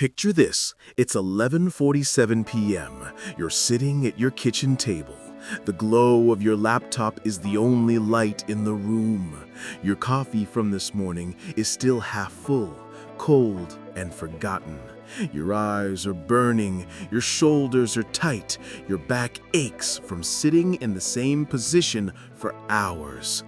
Picture this. It's 11:47 p.m. You're sitting at your kitchen table. The glow of your laptop is the only light in the room. Your coffee from this morning is still half full, cold and forgotten. Your eyes are burning, your shoulders are tight, your back aches from sitting in the same position for hours.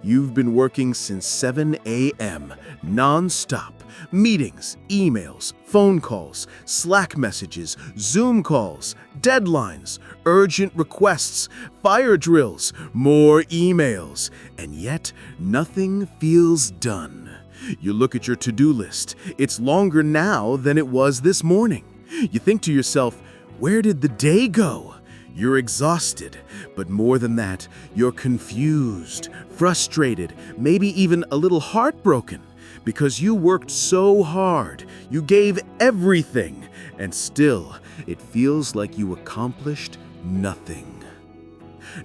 You've been working since 7 a.m., non-stop. Meetings, emails, phone calls, Slack messages, Zoom calls, deadlines, urgent requests, fire drills, more emails, and yet nothing feels done. You look at your to-do list. It's longer now than it was this morning. You think to yourself, where did the day go? You're exhausted, but more than that, you're confused, frustrated, maybe even a little heartbroken. Because you worked so hard, you gave everything, and still, it feels like you accomplished nothing.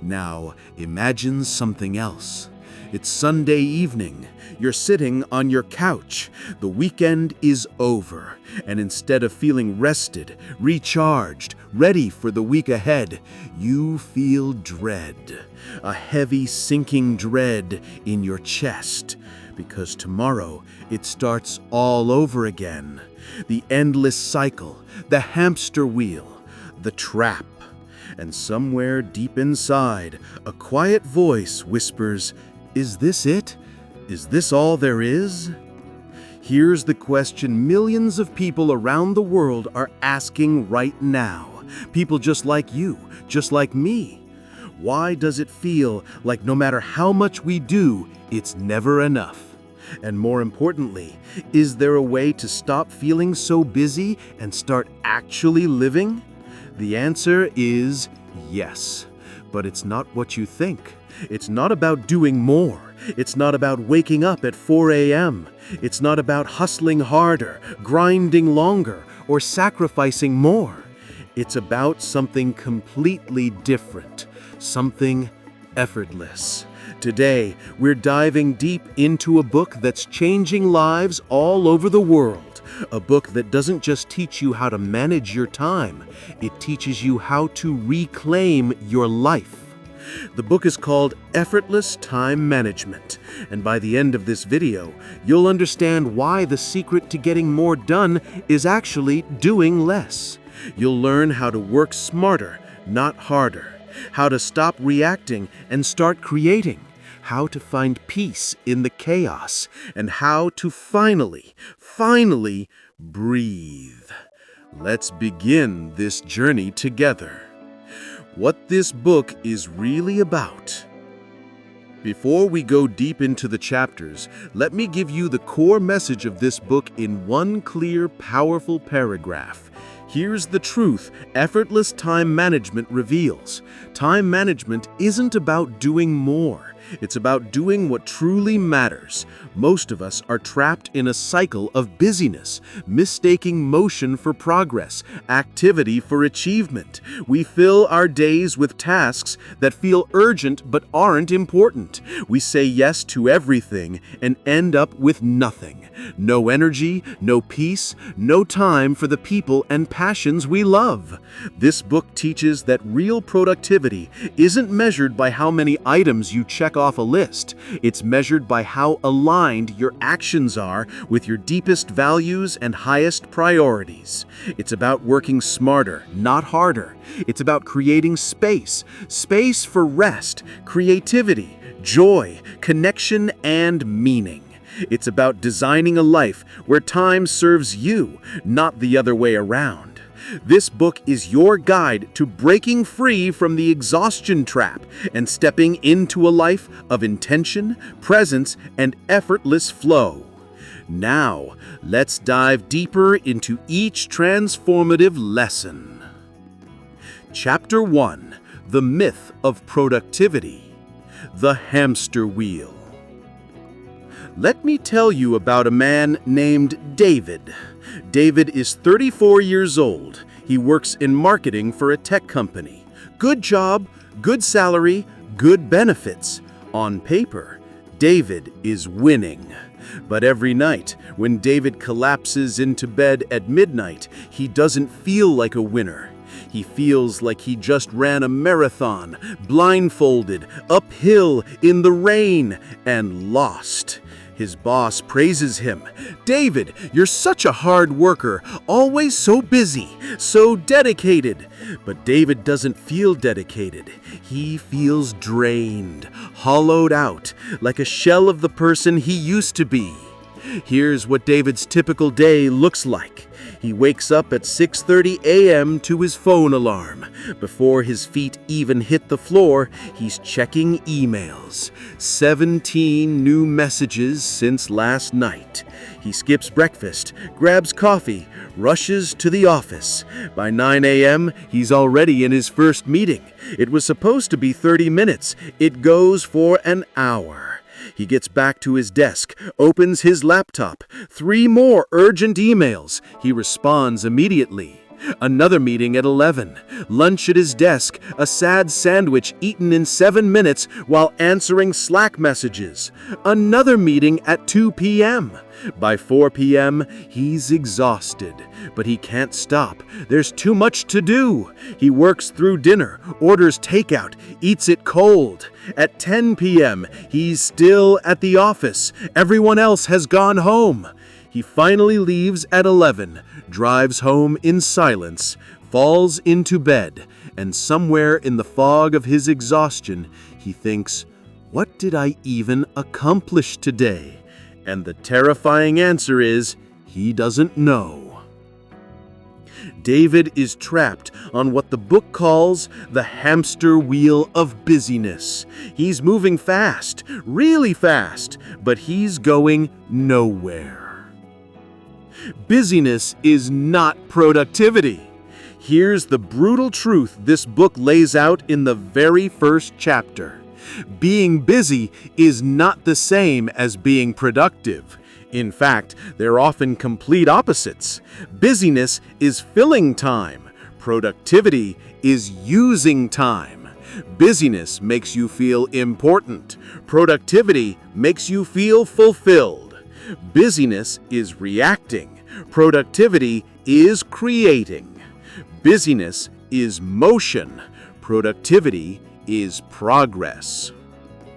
Now, imagine something else. It's Sunday evening. You're sitting on your couch. The weekend is over, and instead of feeling rested, recharged, ready for the week ahead, you feel dread. A heavy, sinking dread in your chest. Because tomorrow it starts all over again. The endless cycle, the hamster wheel, the trap. And somewhere deep inside, a quiet voice whispers, "Is this it? Is this all there is?" Here's the question millions of people around the world are asking right now. People just like you, just like me. Why does it feel like no matter how much we do, it's never enough? And more importantly, is there a way to stop feeling so busy and start actually living? The answer is yes. But it's not what you think. It's not about doing more. It's not about waking up at 4 a.m. It's not about hustling harder, grinding longer, or sacrificing more. It's about something completely different, something effortless. Today, we're diving deep into a book that's changing lives all over the world. A book that doesn't just teach you how to manage your time, it teaches you how to reclaim your life. The book is called Effortless Time Management, and by the end of this video, you'll understand why the secret to getting more done is actually doing less. You'll learn how to work smarter, not harder, how to stop reacting and start creating, how to find peace in the chaos, and how to finally breathe. Let's begin this journey together. What this book is really about. Before we go deep into the chapters, let me give you the core message of this book in one clear, powerful paragraph. Here's the truth Effortless Time Management reveals. Time management isn't about doing more. It's about doing what truly matters. Most of us are trapped in a cycle of busyness, mistaking motion for progress, activity for achievement. We fill our days with tasks that feel urgent but aren't important. We say yes to everything and end up with nothing. No energy, no peace, no time for the people and passions we love. This book teaches that real productivity isn't measured by how many items you check off a list. It's measured by how aligned your actions are with your deepest values and highest priorities. It's about working smarter, not harder. It's about creating space for rest, creativity, joy, connection, and meaning. It's about designing a life where time serves you, not the other way around. This book is your guide to breaking free from the exhaustion trap and stepping into a life of intention, presence, and effortless flow. Now, let's dive deeper into each transformative lesson. Chapter 1: The Myth of Productivity. The Hamster Wheel. Let me tell you about a man named David. David is 34 years old. He works in marketing for a tech company. Good job, good salary, good benefits. On paper, David is winning. But every night, when David collapses into bed at midnight, he doesn't feel like a winner. He feels like he just ran a marathon, blindfolded, uphill, in the rain, and lost. His boss praises him. "David, you're such a hard worker, always so busy, so dedicated." But David doesn't feel dedicated. He feels drained, hollowed out, like a shell of the person he used to be. Here's what David's typical day looks like. He wakes up at 6:30 a.m. to his phone alarm. Before his feet even hit the floor, he's checking emails. 17 new messages since last night. He skips breakfast, grabs coffee, rushes to the office. By 9 a.m., he's already in his first meeting. It was supposed to be 30 minutes. It goes for an hour. He gets back to his desk, opens his laptop. 3 more urgent emails. He responds immediately. Another meeting at 11. Lunch at his desk, a sad sandwich eaten in 7 minutes while answering Slack messages. Another meeting at 2 p.m. By 4 p.m., he's exhausted, but he can't stop. There's too much to do. He works through dinner, orders takeout, eats it cold. At 10 p.m., he's still at the office. Everyone else has gone home. He finally leaves at 11, drives home in silence, falls into bed, and somewhere in the fog of his exhaustion, he thinks, "What did I even accomplish today?" And the terrifying answer is, he doesn't know. David is trapped on what the book calls the hamster wheel of busyness. He's moving fast, really fast, but he's going nowhere. Busyness is not productivity. Here's the brutal truth this book lays out in the very first chapter. Being busy is not the same as being productive. In fact, they're often complete opposites. Busyness is filling time. Productivity is using time. Busyness makes you feel important. Productivity makes you feel fulfilled. Busyness is reacting. Productivity is creating. Busyness is motion. Productivity is progress.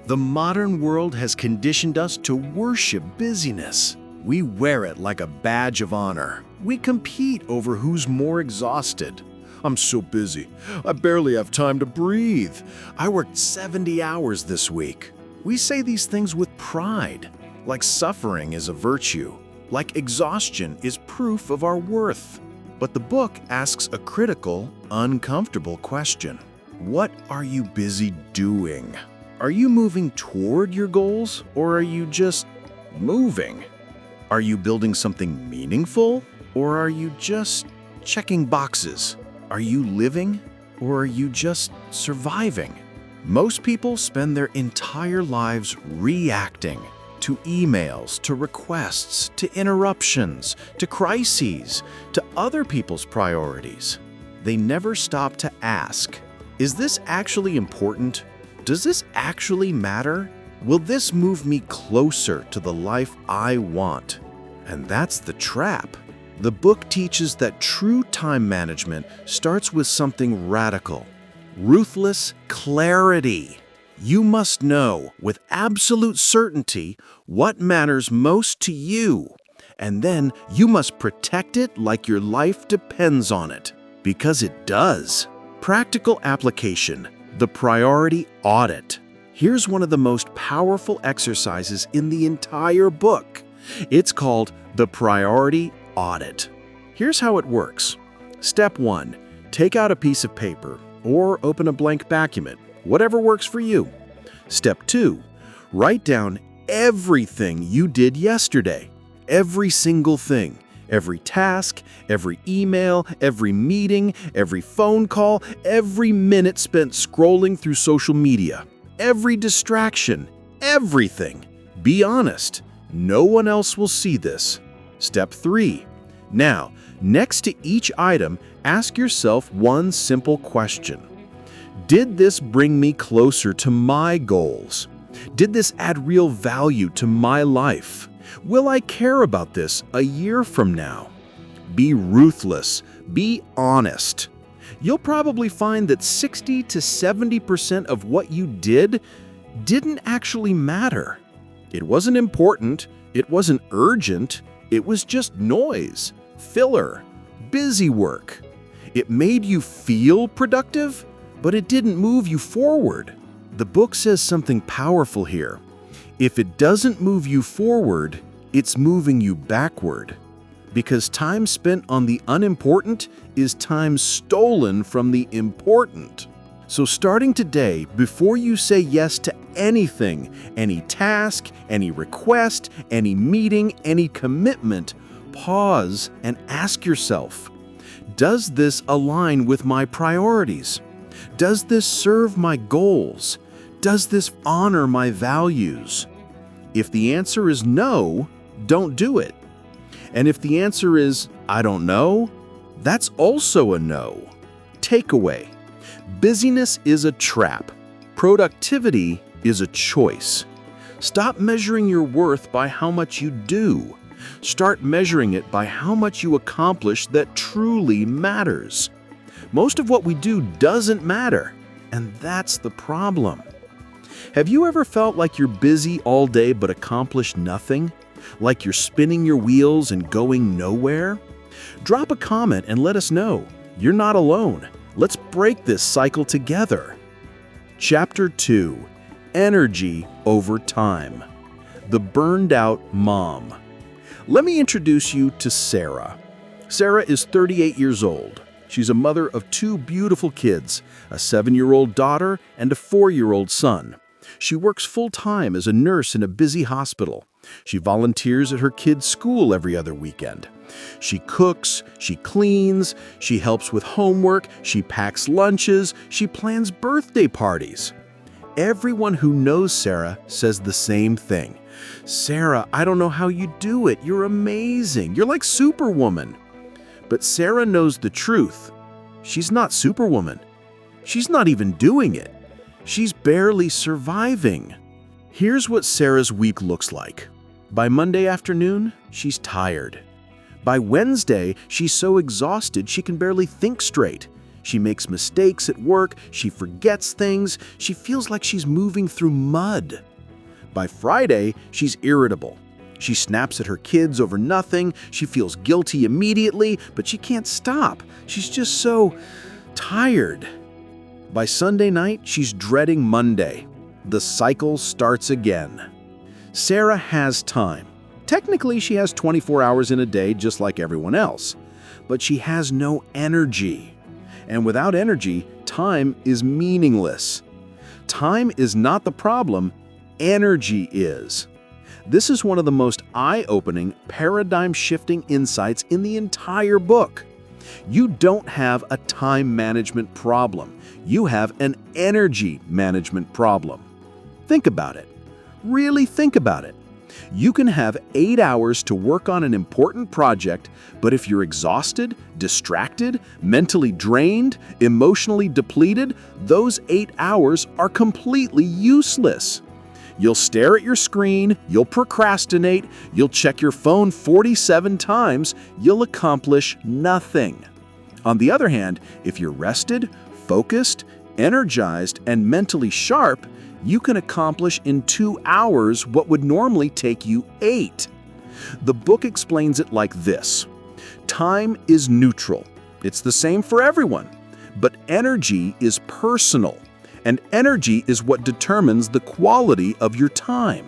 The modern world has conditioned us to worship busyness. We wear it like a badge of honor. We compete over who's more exhausted. "I'm so busy. I barely have time to breathe. I worked 70 hours this week." We say these things with pride, like suffering is a virtue, like exhaustion is proof of our worth. But the book asks a critical, uncomfortable question. What are you busy doing? Are you moving toward your goals, or are you just moving? Are you building something meaningful, or are you just checking boxes? Are you living, or are you just surviving? Most people spend their entire lives reacting to emails, to requests, to interruptions, to crises, to other people's priorities. They never stop to ask, is this actually important? Does this actually matter? Will this move me closer to the life I want? And that's the trap. The book teaches that true time management starts with something radical, ruthless clarity. You must know with absolute certainty what matters most to you, and then you must protect it like your life depends on it, because it does. Practical application, the priority audit. Here's one of the most powerful exercises in the entire book. It's called the priority audit. Here's how it works. Step 1, take out a piece of paper or open a blank document, whatever works for you. Step 2, write down everything you did yesterday, every single thing, every task, every email, every meeting, every phone call, every minute spent scrolling through social media, every distraction, everything. Be honest. No one else will see this. Step 3. Now, next to each item, ask yourself one simple question. Did this bring me closer to my goals? Did this add real value to my life? Will I care about this a year from now? Be ruthless. Be honest. You'll probably find that 60 to 70% of what you didn't actually matter. It wasn't important. It wasn't urgent. It was just noise, filler, busy work. It made you feel productive, but it didn't move you forward. The book says something powerful here. If it doesn't move you forward, it's moving you backward. Because time spent on the unimportant is time stolen from the important. So starting today, before you say yes to anything, any task, any request, any meeting, any commitment, pause and ask yourself, does this align with my priorities? Does this serve my goals? Does this honor my values? If the answer is no, don't do it. And if the answer is, I don't know, that's also a no. Takeaway. Busyness is a trap. Productivity is a choice. Stop measuring your worth by how much you do. Start measuring it by how much you accomplish that truly matters. Most of what we do doesn't matter, and that's the problem. Have you ever felt like you're busy all day but accomplish nothing? Like you're spinning your wheels and going nowhere? Drop a comment and let us know. You're not alone. Let's break this cycle together. Chapter 2: Energy over Time. The Burned Out Mom. Let me introduce you to Sarah. Sarah is 38 years old. She's a mother of 2 beautiful kids, a 7-year-old daughter and a 4-year-old son. She works full-time as a nurse in a busy hospital. She volunteers at her kids' school every other weekend. She cooks, she cleans, she helps with homework, she packs lunches, she plans birthday parties. Everyone who knows Sarah says the same thing. Sarah, I don't know how you do it. You're amazing. You're like Superwoman. But Sarah knows the truth. She's not Superwoman. She's not even doing it. She's barely surviving. Here's what Sarah's week looks like. By Monday afternoon, she's tired. By Wednesday, she's so exhausted she can barely think straight. She makes mistakes at work, she forgets things, she feels like she's moving through mud. By Friday, she's irritable. She snaps at her kids over nothing, she feels guilty immediately, but she can't stop. She's just so tired. By Sunday night, she's dreading Monday. The cycle starts again. Sarah has time. Technically, she has 24 hours in a day just like everyone else. But she has no energy. And without energy, time is meaningless. Time is not the problem, energy is. This is one of the most eye-opening, paradigm-shifting insights in the entire book. You don't have a time management problem. You have an energy management problem. Think about it. Really think about it. You can have 8 hours to work on an important project, but if you're exhausted, distracted, mentally drained, emotionally depleted, those 8 hours are completely useless. You'll stare at your screen, you'll procrastinate, you'll check your phone 47 times, you'll accomplish nothing. On the other hand, if you're rested, focused, energized, and mentally sharp, you can accomplish in 2 hours what would normally take you 8. The book explains it like this. Time is neutral. It's the same for everyone. But energy is personal. And energy is what determines the quality of your time.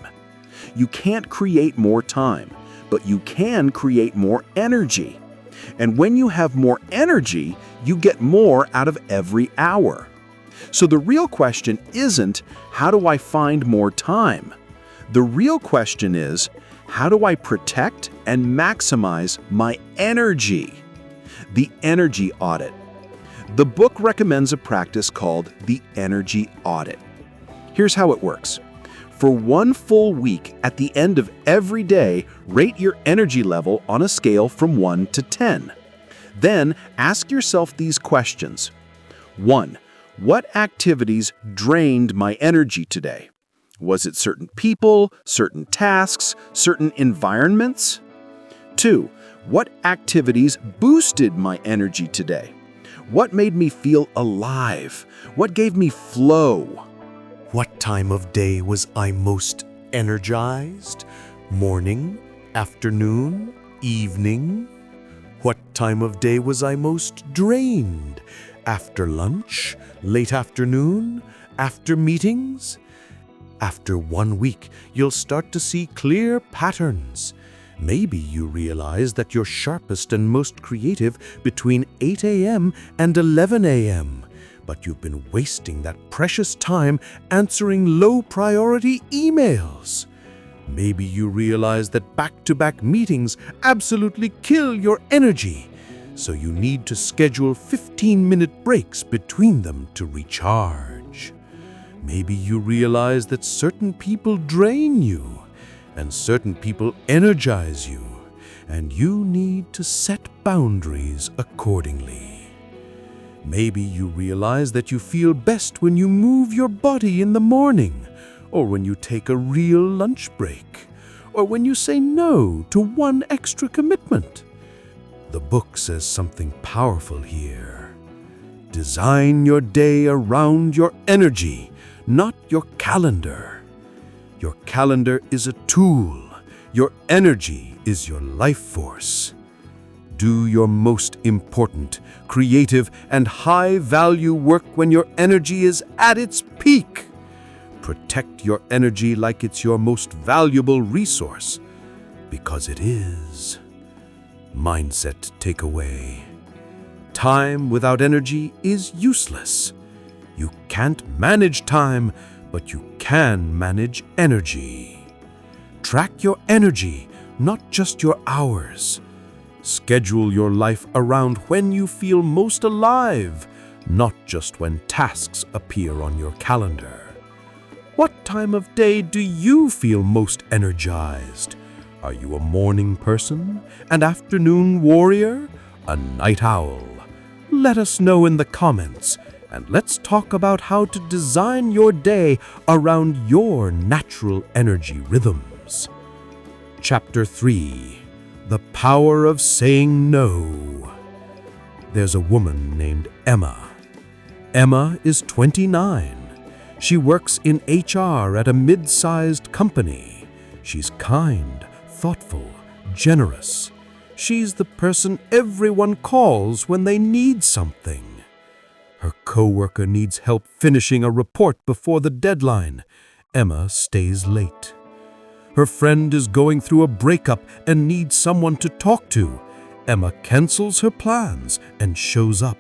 You can't create more time, but you can create more energy. And when you have more energy, you get more out of every hour. So the real question isn't, how do I find more time? The real question is, how do I protect and maximize my energy? The energy audit. The book recommends a practice called the energy audit. Here's how it works. For 1 full week, at the end of every day, rate your energy level on a scale from 1 to 10. Then ask yourself these questions. 1. What activities drained my energy today? Was it certain people, certain tasks, certain environments? 2. What activities boosted my energy today? What made me feel alive? What gave me flow? What time of day was I most energized? Morning, afternoon, evening? What time of day was I most drained? After lunch, late afternoon, after meetings? After 1 week, you'll start to see clear patterns. Maybe you realize that you're sharpest and most creative between 8 a.m. and 11 a.m., but you've been wasting that precious time answering low-priority emails. Maybe you realize that back-to-back meetings absolutely kill your energy, so you need to schedule 15-minute breaks between them to recharge. Maybe you realize that certain people drain you, and certain people energize you, and you need to set boundaries accordingly. Maybe you realize that you feel best when you move your body in the morning, or when you take a real lunch break, or when you say no to one extra commitment. The book says something powerful here. Design your day around your energy, not your calendar. Your calendar is a tool. Your energy is your life force. Do your most important, creative, and high-value work when your energy is at its peak. Protect your energy like it's your most valuable resource, because it is. Mindset takeaway. Time without energy is useless. You can't manage time, but you can manage energy. Track your energy, not just your hours. Schedule your life around when you feel most alive, not just when tasks appear on your calendar. What time of day do you feel most energized? Are you a morning person, an afternoon warrior, a night owl? Let us know in the comments, and let's talk about how to design your day around your natural energy rhythms. Chapter 3. The Power of Saying No. There's a woman named Emma. Emma is 29. She works in HR at a mid-sized company. She's kind, thoughtful, generous. She's the person everyone calls when they need something. Her coworker needs help finishing a report before the deadline. Emma stays late. Her friend is going through a breakup and needs someone to talk to. Emma cancels her plans and shows up.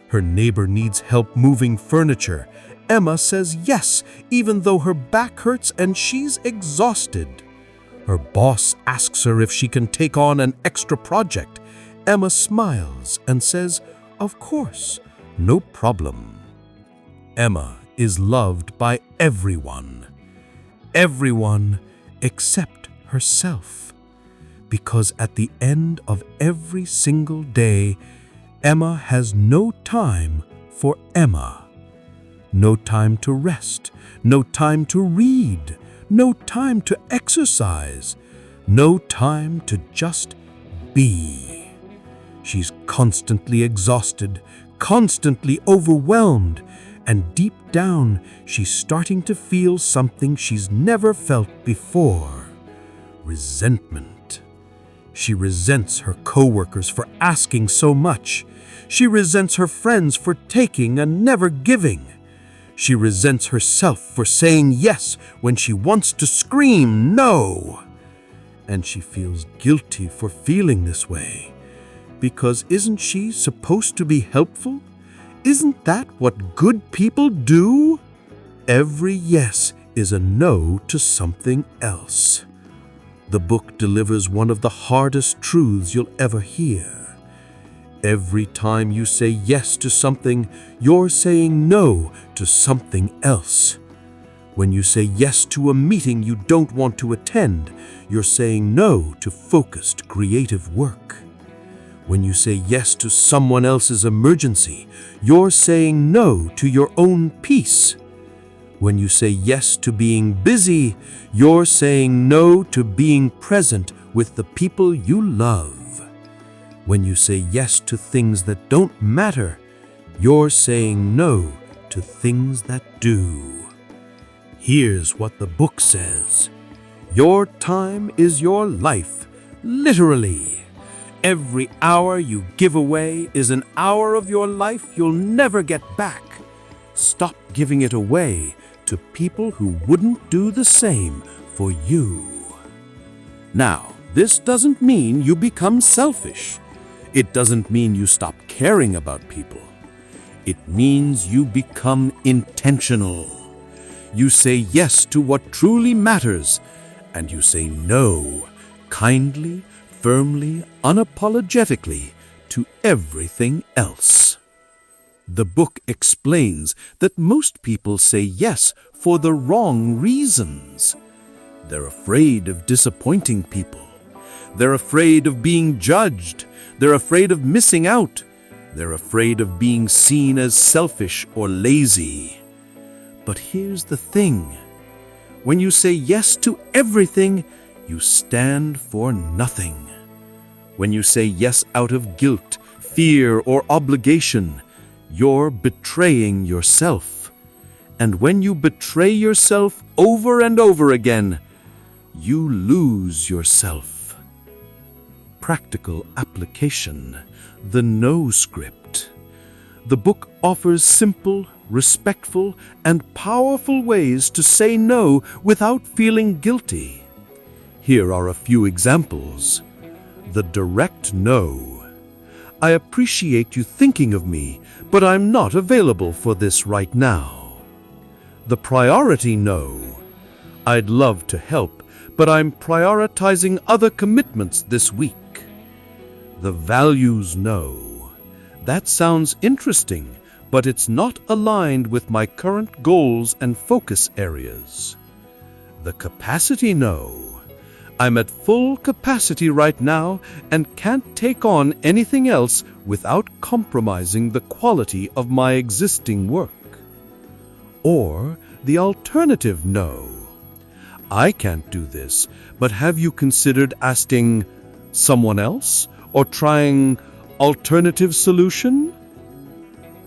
Her neighbor needs help moving furniture. Emma says yes, even though her back hurts and she's exhausted. Her boss asks her if she can take on an extra project. Emma smiles and says, "Of course, no problem." Emma is loved by everyone. Everyone except herself. Because at the end of every single day, Emma has no time for Emma. No time to rest, no time to read, no time to exercise, no time to just be. She's constantly exhausted, constantly overwhelmed, and deep down, she's starting to feel something she's never felt before: resentment. She resents her coworkers for asking so much. She resents her friends for taking and never giving. She resents herself for saying yes when she wants to scream no. And she feels guilty for feeling this way. Because isn't she supposed to be helpful? Isn't that what good people do? Every yes is a no to something else. The book delivers one of the hardest truths you'll ever hear. Every time you say yes to something, you're saying no to something else. When you say yes to a meeting you don't want to attend, you're saying no to focused, creative work. When you say yes to someone else's emergency, you're saying no to your own peace. When you say yes to being busy, you're saying no to being present with the people you love. When you say yes to things that don't matter, you're saying no to things that do. Here's what the book says. Your time is your life, literally. Every hour you give away is an hour of your life you'll never get back. Stop giving it away to people who wouldn't do the same for you. Now, this doesn't mean you become selfish. It doesn't mean you stop caring about people. It means you become intentional. You say yes to what truly matters, and you say no, kindly, firmly, unapologetically, to everything else. The book explains that most people say yes for the wrong reasons. They're afraid of disappointing people. They're afraid of being judged. They're afraid of missing out. They're afraid of being seen as selfish or lazy. But here's the thing. When you say yes to everything, you stand for nothing. When you say yes out of guilt, fear, or obligation, you're betraying yourself. And when you betray yourself over and over again, you lose yourself. Practical application, the no script. The book offers simple, respectful, and powerful ways to say no without feeling guilty. Here are a few examples. The direct no. I appreciate you thinking of me, but I'm not available for this right now. The priority no. I'd love to help, but I'm prioritizing other commitments this week. The values no. That sounds interesting, but it's not aligned with my current goals and focus areas. The capacity no. I'm at full capacity right now and can't take on anything else without compromising the quality of my existing work. Or the alternative no. I can't do this, but have you considered asking someone else or trying alternative solution?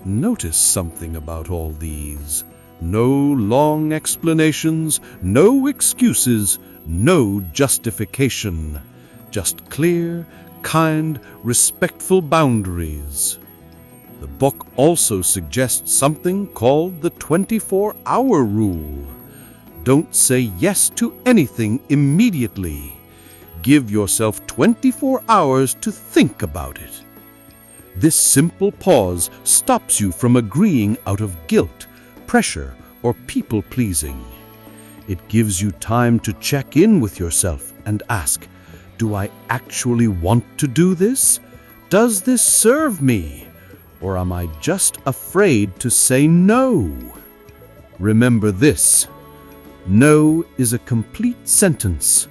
Notice something about all these. No long explanations, no excuses, no justification. Just clear, kind, respectful boundaries. The book also suggests something called the 24-hour rule. Don't say yes to anything immediately. Give yourself 24 hours to think about it. This simple pause stops you from agreeing out of guilt, pressure, or people-pleasing. It gives you time to check in with yourself and ask, do I actually want to do this? Does this serve me? Or am I just afraid to say no? Remember this. No is a complete sentence.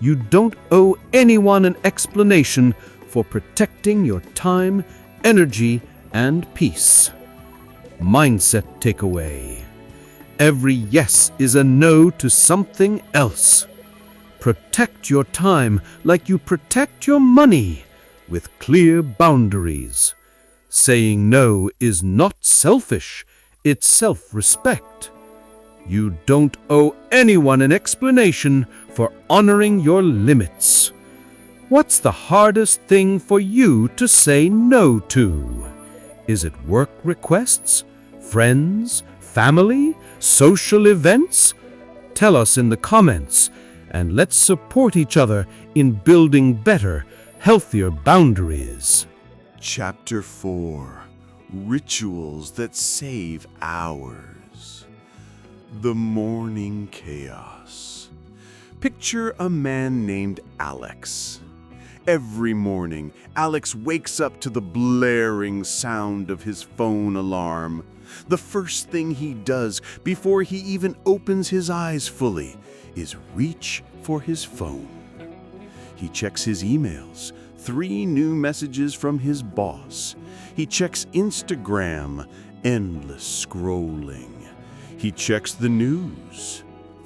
You don't owe anyone an explanation for protecting your time, energy, and peace. Mindset takeaway. Every yes is a no to something else. Protect your time like you protect your money, with clear boundaries. Saying no is not selfish, it's self-respect. You don't owe anyone an explanation for honoring your limits. What's the hardest thing for you to say no to? Is it work requests, friends, family, social events? Tell us in the comments, and let's support each other in building better, healthier boundaries. Chapter 4. Rituals that save hours. The morning chaos. Picture a man named Alex. Every morning, Alex wakes up to the blaring sound of his phone alarm. The first thing he does before he even opens his eyes fully is reach for his phone. He checks his emails, 3 new messages from his boss. He checks Instagram, endless scrolling. He checks the news.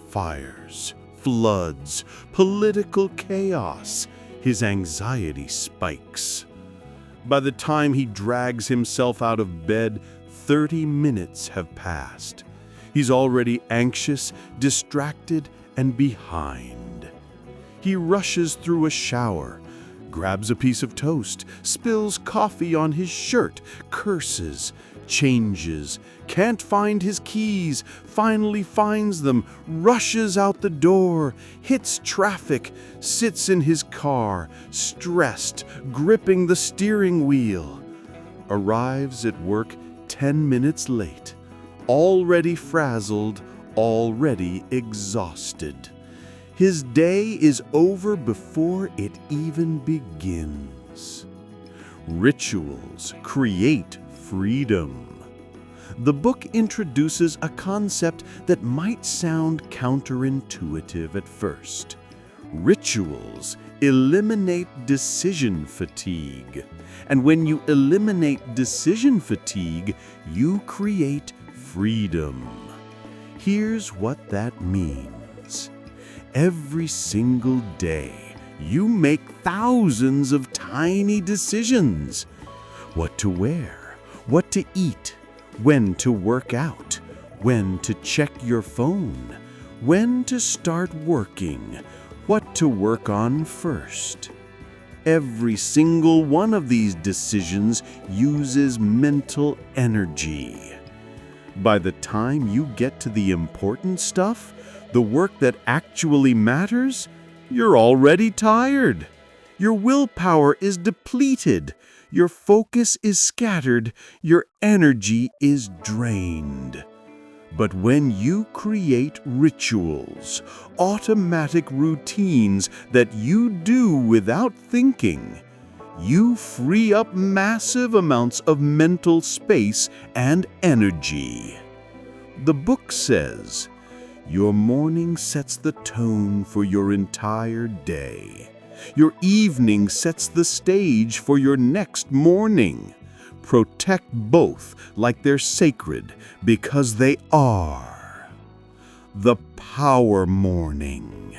Fires, floods, political chaos. His anxiety spikes. By the time he drags himself out of bed, 30 minutes have passed. He's already anxious, distracted, and behind. He rushes through a shower, grabs a piece of toast, spills coffee on his shirt, curses, changes, can't find his keys, finally finds them, rushes out the door, hits traffic, sits in his car, stressed, gripping the steering wheel. Arrives at work 10 minutes late, already frazzled, already exhausted. His day is over before it even begins. Rituals create freedom. The book introduces a concept that might sound counterintuitive at first. Rituals eliminate decision fatigue. And when you eliminate decision fatigue, you create freedom. Here's what that means. Every single day, you make thousands of tiny decisions. What to wear, what to eat, when to work out, when to check your phone, when to start working, what to work on first. Every single one of these decisions uses mental energy. By the time you get to the important stuff, the work that actually matters, you're already tired. Your willpower is depleted. Your focus is scattered. Your energy is drained. But when you create rituals, automatic routines that you do without thinking, you free up massive amounts of mental space and energy. The book says, your morning sets the tone for your entire day. Your evening sets the stage for your next morning. Protect both like they're sacred because they are. The power morning.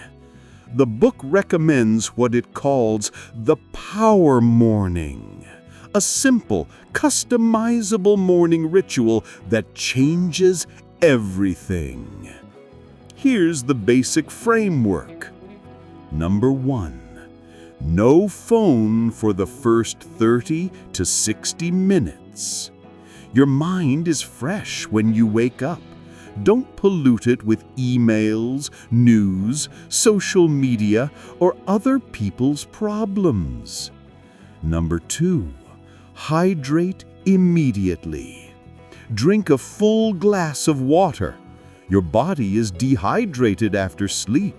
The book recommends what it calls the power morning, a simple, customizable morning ritual that changes everything. Here's the basic framework. Number 1. No phone for the first 30 to 60 minutes. Your mind is fresh when you wake up. Don't pollute it with emails, news, social media, or other people's problems. Number 2. Hydrate immediately. Drink a full glass of water. Your body is dehydrated after sleep.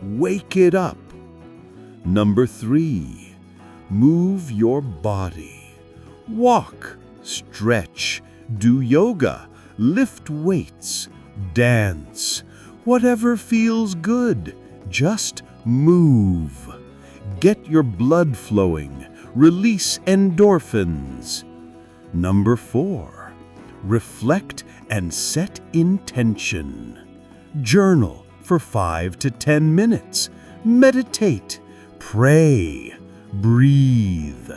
Wake it up. Number 3. Move your body. Walk, stretch, do yoga, lift weights, dance. Whatever feels good, just move. Get your blood flowing. Release endorphins. Number 4. Reflect and set intention. Journal for 5 to 10 minutes. Meditate. Pray. Breathe.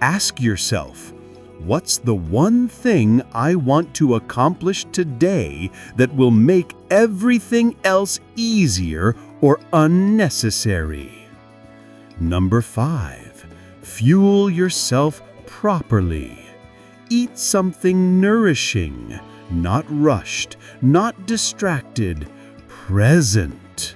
Ask yourself, what's the one thing I want to accomplish today that will make everything else easier or unnecessary? Number 5. Fuel yourself properly. Eat something nourishing, not rushed, not distracted, present.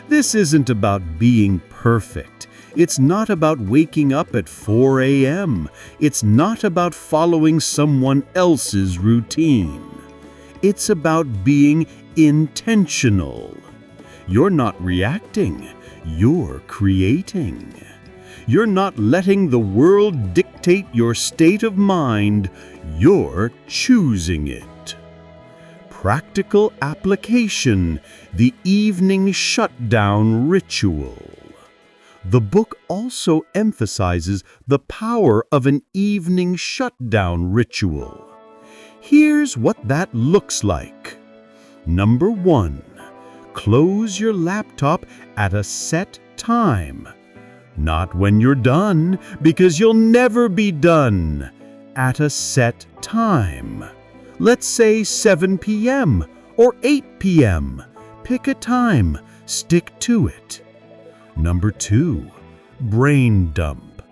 This isn't about being perfect. It's not about waking up at 4 a.m. It's not about following someone else's routine. It's about being intentional. You're not reacting, you're creating. You're not letting the world dictate your state of mind, you're choosing it. Practical application, the evening shutdown ritual. The book also emphasizes the power of an evening shutdown ritual. Here's what that looks like. Number 1. Close your laptop at a set time. Not when you're done, because you'll never be done. At a set time. Let's say 7 p.m. or 8 p.m. Pick a time. Stick to it. Number 2. Brain dump.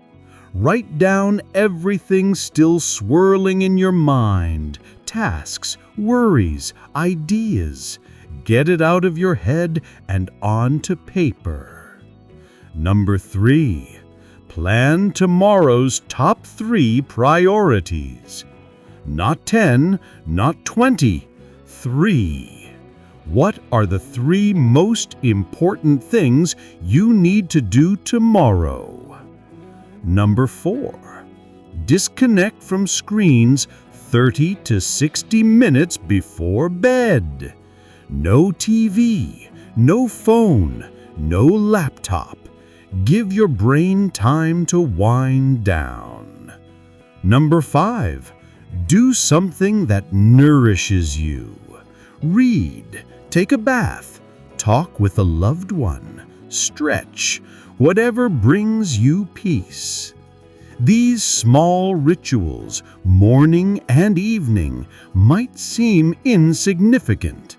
Write down everything still swirling in your mind. Tasks, worries, ideas. Get it out of your head and onto paper. Number 3. Plan tomorrow's top 3 priorities. Not 10, not 20, 3. What are the 3 most important things you need to do tomorrow? Number 4. Disconnect from screens 30 to 60 minutes before bed. No TV, no phone, no laptop. Give your brain time to wind down. Number 5. Do something that nourishes you. Read, take a bath, talk with a loved one, stretch, whatever brings you peace. These small rituals, morning and evening, might seem insignificant,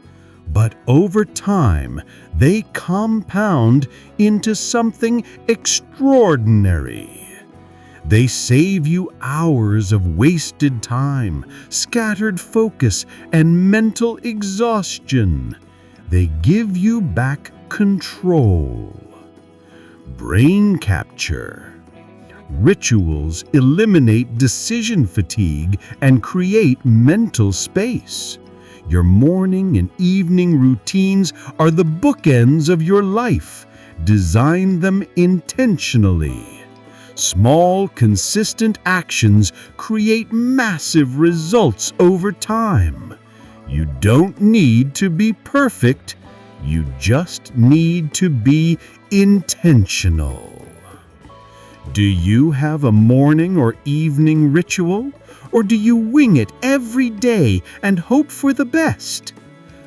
but over time, they compound into something extraordinary. They save you hours of wasted time, scattered focus, and mental exhaustion. They give you back control. Brain capture. Rituals eliminate decision fatigue and create mental space. Your morning and evening routines are the bookends of your life. Design them intentionally. Small, consistent actions create massive results over time. You don't need to be perfect. You just need to be intentional. Do you have a morning or evening ritual? Or do you wing it every day and hope for the best?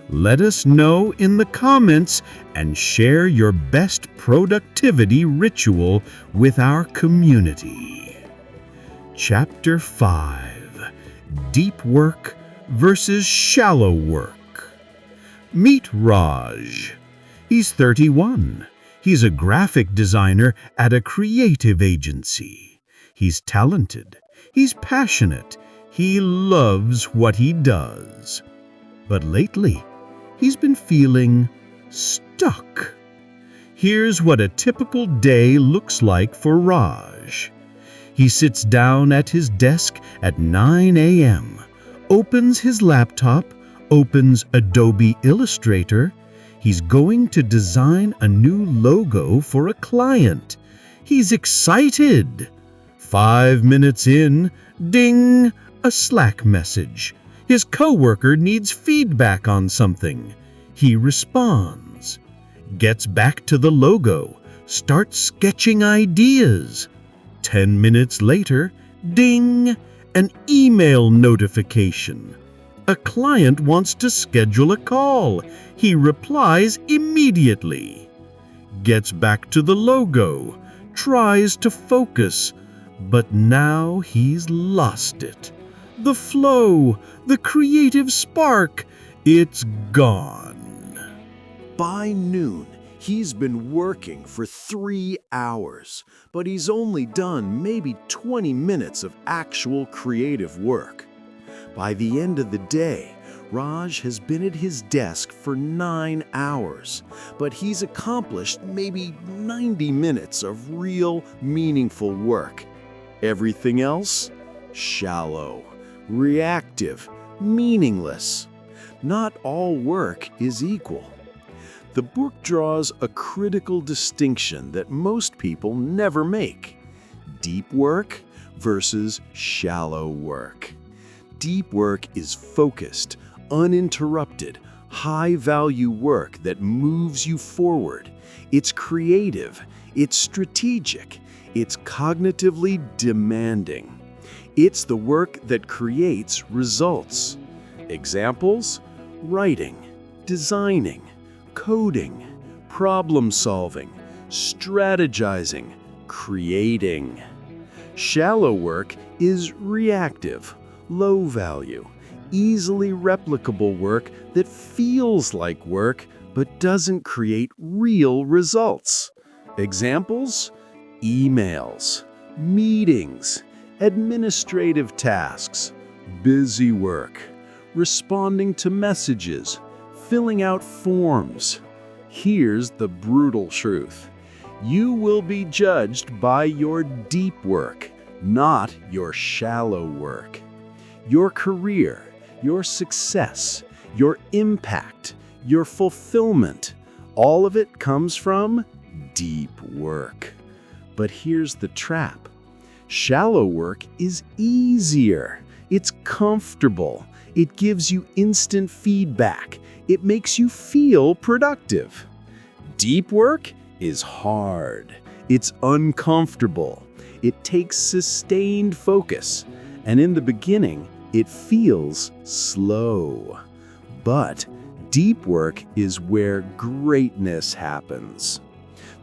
Let us know in the comments and share your best productivity ritual with our community. Chapter 5. Deep Work versus Shallow Work. Meet Raj. He's 31. He's a graphic designer at a creative agency. He's talented. He's passionate. He loves what he does. But lately, he's been feeling stuck. Here's what a typical day looks like for Raj. He sits down at his desk at 9 a.m., opens his laptop, opens Adobe Illustrator. He's going to design a new logo for a client. He's excited. 5 minutes in, ding, a Slack message. His coworker needs feedback on something. He responds, gets back to the logo, starts sketching ideas. 10 minutes later, ding, an email notification. A client wants to schedule a call. He replies immediately. Gets back to the logo, tries to focus, but now he's lost it. The flow, the creative spark, it's gone. By noon, he's been working for 3 hours, but he's only done maybe 20 minutes of actual creative work. By the end of the day, Raj has been at his desk for 9 hours, but he's accomplished maybe 90 minutes of real, meaningful work. Everything else? Shallow, reactive, meaningless. Not all work is equal. The book draws a critical distinction that most people never make: deep work versus shallow work. Deep work is focused, uninterrupted, high-value work that moves you forward. It's creative, it's strategic, it's cognitively demanding. It's the work that creates results. Examples: writing, designing, coding, problem-solving, strategizing, creating. Shallow work is reactive, low-value, easily replicable work that feels like work but doesn't create real results. Examples? Emails, meetings, administrative tasks, busy work, responding to messages, filling out forms. Here's the brutal truth. You will be judged by your deep work, not your shallow work. Your career, your success, your impact, your fulfillment, all of it comes from deep work. But here's the trap. Shallow work is easier. It's comfortable. It gives you instant feedback. It makes you feel productive. Deep work is hard. It's uncomfortable. It takes sustained focus. And in the beginning, it feels slow. But deep work is where greatness happens.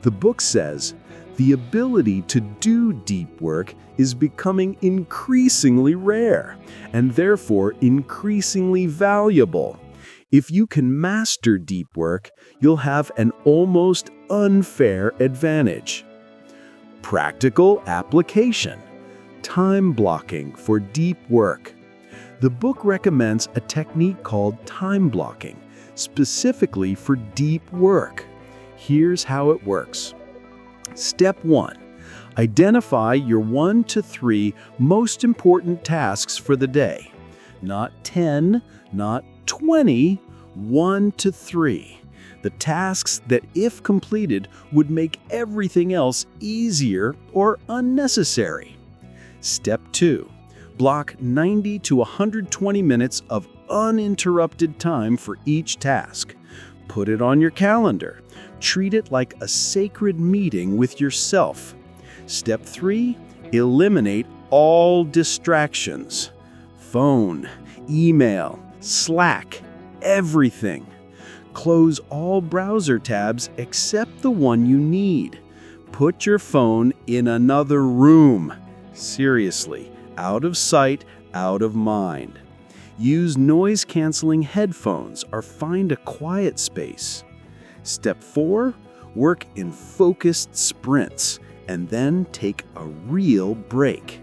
The book says, the ability to do deep work is becoming increasingly rare, and therefore increasingly valuable. If you can master deep work, you'll have an almost unfair advantage. Practical application. Time blocking for deep work. The book recommends a technique called time blocking, specifically for deep work. Here's how it works. Step 1. Identify your 1 to 3 most important tasks for the day. Not 10, not 20, 1 to 3. The tasks that, if completed, would make everything else easier or unnecessary. Step 2. Block 90 to 120 minutes of uninterrupted time for each task. Put it on your calendar. Treat it like a sacred meeting with yourself. Step 3. Eliminate all distractions. Phone, email, Slack, everything. Close all browser tabs except the one you need. Put your phone in another room. Seriously, out of sight, out of mind. Use noise-canceling headphones or find a quiet space. Step 4. Work in focused sprints and then take a real break.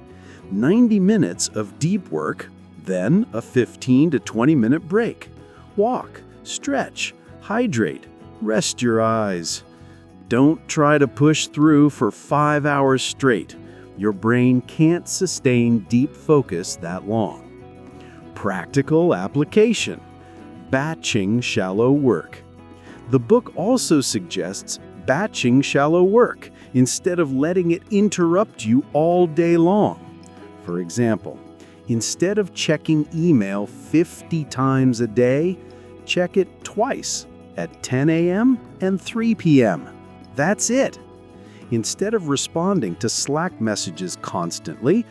90 minutes of deep work, then a 15 to 20-minute break. Walk, stretch, hydrate, rest your eyes. Don't try to push through for 5 hours straight. Your brain can't sustain deep focus that long. Practical application. Batching shallow work. The book also suggests batching shallow work instead of letting it interrupt you all day long. For example, instead of checking email 50 times a day, check it twice at 10 a.m. and 3 p.m. That's it. Instead of responding to Slack messages constantly,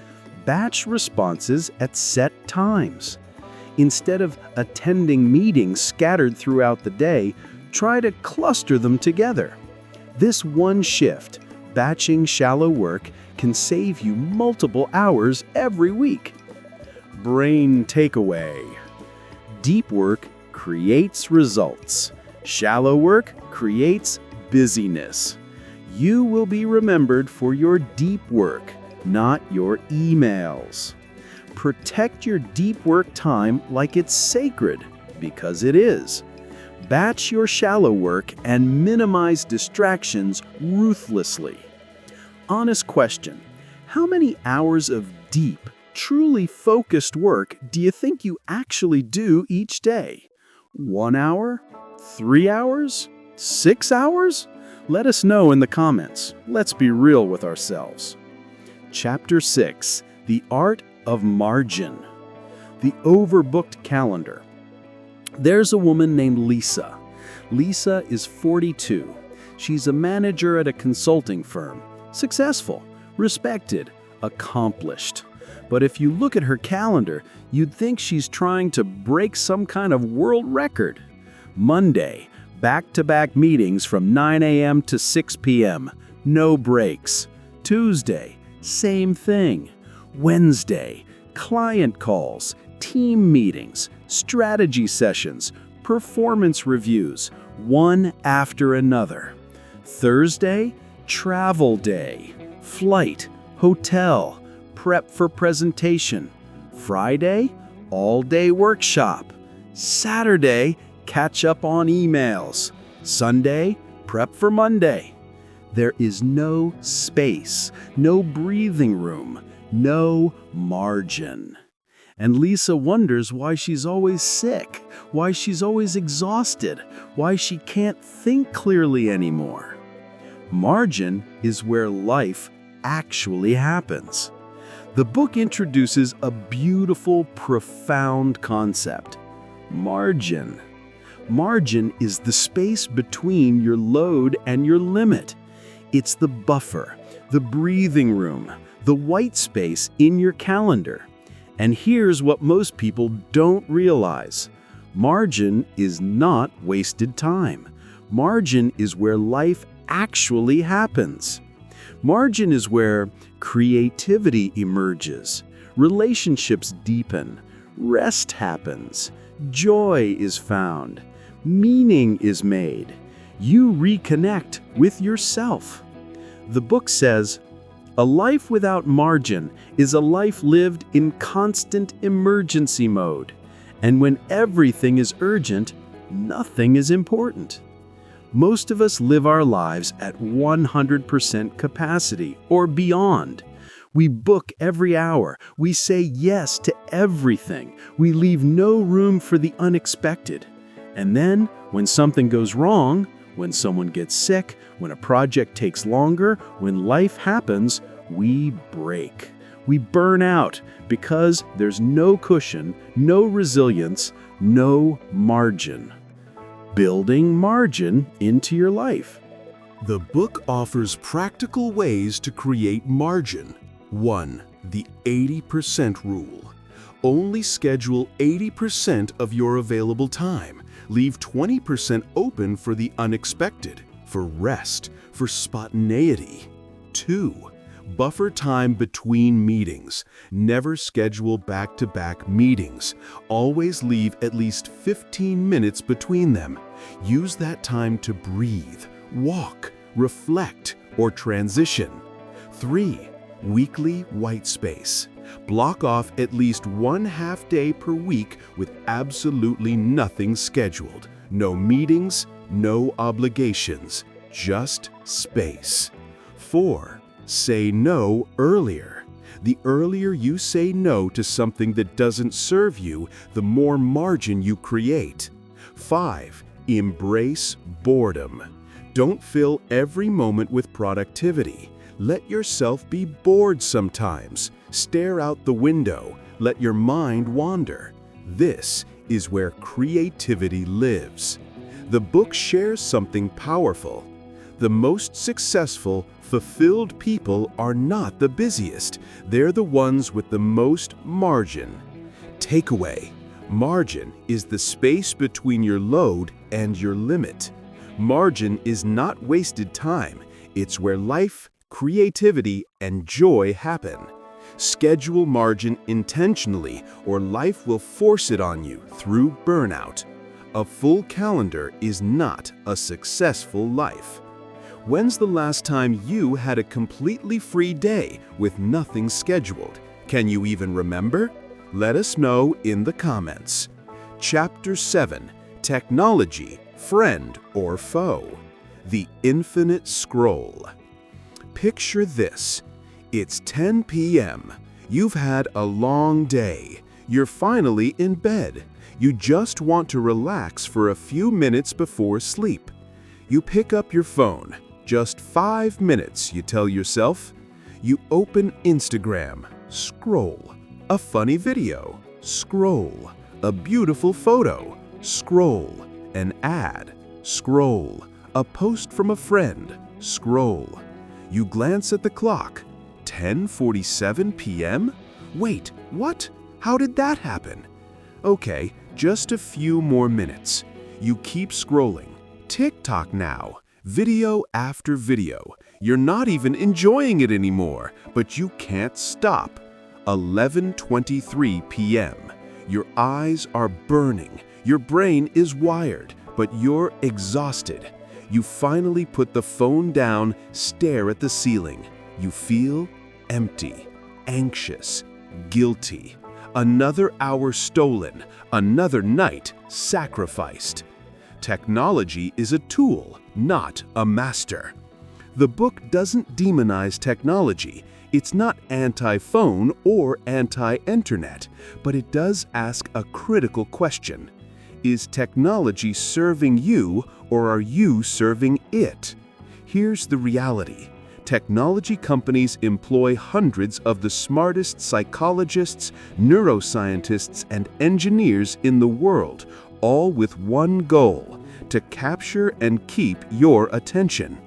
batch responses at set times. Instead of attending meetings scattered throughout the day, try to cluster them together. This one shift, batching shallow work, can save you multiple hours every week. Brain takeaway. Deep work creates results. Shallow work creates busyness. You will be remembered for your deep work, not your emails. Protect your deep work time like it's sacred, because it is. Batch your shallow work and minimize distractions ruthlessly. Honest question: how many hours of deep, truly focused work do you think you actually do each day? 1 hour? 3 hours? 6 hours? Let us know in the comments. Let's be real with ourselves. Chapter 6. The Art of Margin. The Overbooked Calendar. There's a woman named Lisa. Lisa is 42. She's a manager at a consulting firm. Successful, respected, accomplished. But if you look at her calendar, you'd think she's trying to break some kind of world record. Monday, back-to-back meetings from 9 a.m. to 6 p.m., no breaks. Tuesday, same thing. Wednesday, client calls, team meetings, strategy sessions, performance reviews, one after another. Thursday, travel day, flight, hotel, prep for presentation. Friday, all-day workshop. Saturday, catch up on emails. Sunday, prep for Monday. There is no space, no breathing room, no margin. And Lisa wonders why she's always sick, why she's always exhausted, why she can't think clearly anymore. Margin is where life actually happens. The book introduces a beautiful, profound concept: margin. Margin is the space between your load and your limit. It's the buffer, the breathing room, the white space in your calendar. And here's what most people don't realize. Margin is not wasted time. Margin is where life actually happens. Margin is where creativity emerges, relationships deepen, rest happens, joy is found, meaning is made. You reconnect with yourself. The book says, a life without margin is a life lived in constant emergency mode. And when everything is urgent, nothing is important. Most of us live our lives at 100% capacity or beyond. We book every hour. We say yes to everything. We leave no room for the unexpected. And then, when something goes wrong, when someone gets sick, when a project takes longer, when life happens, we break. We burn out because there's no cushion, no resilience, no margin. Building margin into your life. The book offers practical ways to create margin. 1. The 80% rule. Only schedule 80% of your available time. Leave 20% open for the unexpected, for rest, for spontaneity. 2. Buffer time between meetings. Never schedule back-to-back meetings. Always leave at least 15 minutes between them. Use that time to breathe, walk, reflect, or transition. 3. Weekly white space. Block off at least 1/2 day per week with absolutely nothing scheduled. No meetings, no obligations, just space. 4. Say no earlier. The earlier you say no to something that doesn't serve you, the more margin you create. 5. Embrace boredom. Don't fill every moment with productivity. Let yourself be bored sometimes. Stare out the window. Let your mind wander. This is where creativity lives. The book shares something powerful. The most successful, fulfilled people are not the busiest. They're the ones with the most margin. Takeaway: margin is the space between your load and your limit. Margin is not wasted time. It's where life, creativity, and joy happen. Schedule margin intentionally, or life will force it on you through burnout. A full calendar is not a successful life. When's the last time you had a completely free day with nothing scheduled? Can you even remember? Let us know in the comments. Chapter 7: Technology, Friend or Foe? The Infinite Scroll. Picture this. It's 10 p.m. You've had a long day. You're finally in bed. You just want to relax for a few minutes before sleep. You pick up your phone. Just 5 minutes, you tell yourself. You open Instagram. Scroll. A funny video. Scroll. A beautiful photo. Scroll. An ad. Scroll. A post from a friend. Scroll. You glance at the clock. 10:47 p.m.? Wait, what? How did that happen? Okay, just a few more minutes. You keep scrolling. TikTok now. Video after video. You're not even enjoying it anymore, but you can't stop. 11:23 p.m. Your eyes are burning. Your brain is wired, but you're exhausted. You finally put the phone down, stare at the ceiling. You feel empty, anxious, guilty. Another hour stolen, another night sacrificed. Technology is a tool, not a master. The book doesn't demonize technology. It's not anti-phone or anti-internet, but it does ask a critical question. Is technology serving you, or are you serving it? Here's the reality. Technology companies employ hundreds of the smartest psychologists, neuroscientists, and engineers in the world, all with one goal: to capture and keep your attention.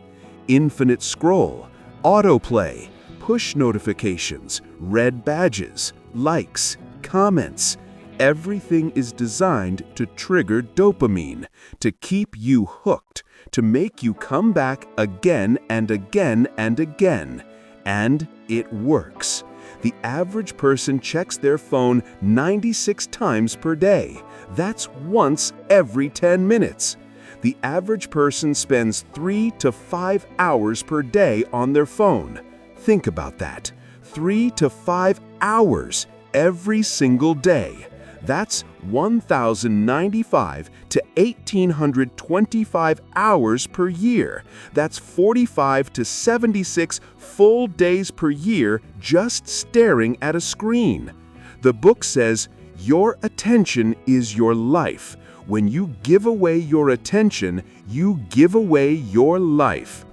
Infinite scroll, autoplay, push notifications, red badges, likes, comments. Everything is designed to trigger dopamine, to keep you hooked, to make you come back again and again and again. And it works. The average person checks their phone 96 times per day. That's once every 10 minutes. The average person spends 3 to 5 hours per day on their phone. Think about that. 3 to 5 hours every single day. That's 1,095 to 1,825 hours per year. That's 45 to 76 full days per year just staring at a screen. The book says, your attention is your life. When you give away your attention, you give away your life.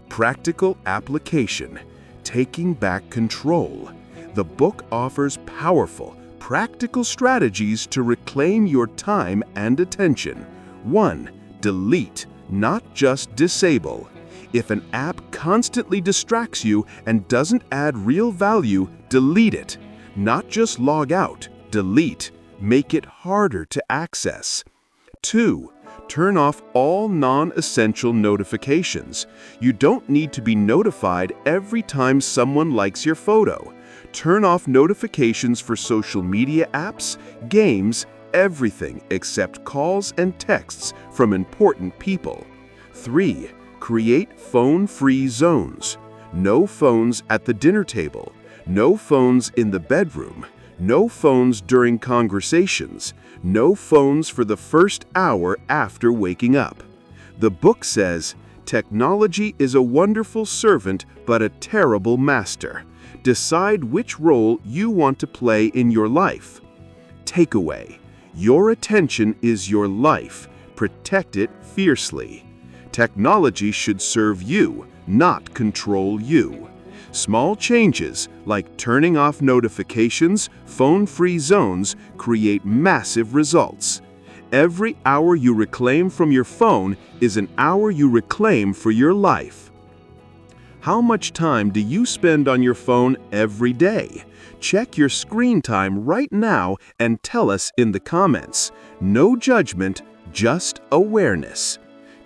Practical application. Taking back control. The book offers powerful, practical strategies to reclaim your time and attention. 1. Delete, not just disable. If an app constantly distracts you and doesn't add real value, delete it. Not just log out, delete. Make it harder to access. 2. Turn off all non-essential notifications. You don't need to be notified every time someone likes your photo. Turn off notifications for social media apps, games, everything except calls and texts from important people. 3. Create phone-free zones. No phones at the dinner table. No phones in the bedroom. No phones during conversations. No phones for the first hour after waking up. The book says, technology is a wonderful servant but a terrible master. Decide which role you want to play in your life. Takeaway: your attention is your life. Protect it fiercely. Technology should serve you, not control you. Small changes, like turning off notifications, phone-free zones, create massive results. Every hour you reclaim from your phone is an hour you reclaim for your life. How much time do you spend on your phone every day? Check your screen time right now and tell us in the comments. No judgment, just awareness.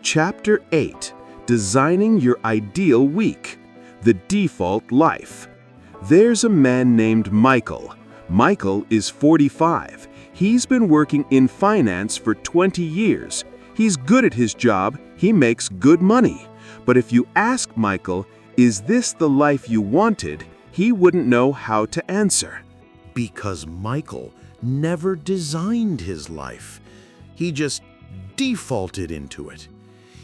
Chapter 8. Designing Your Ideal Week. The Default Life. There's a man named Michael. Michael is 45. He's been working in finance for 20 years. He's good at his job. He makes good money. But if you ask Michael, is this the life you wanted? He wouldn't know how to answer. Because Michael never designed his life. He just defaulted into it.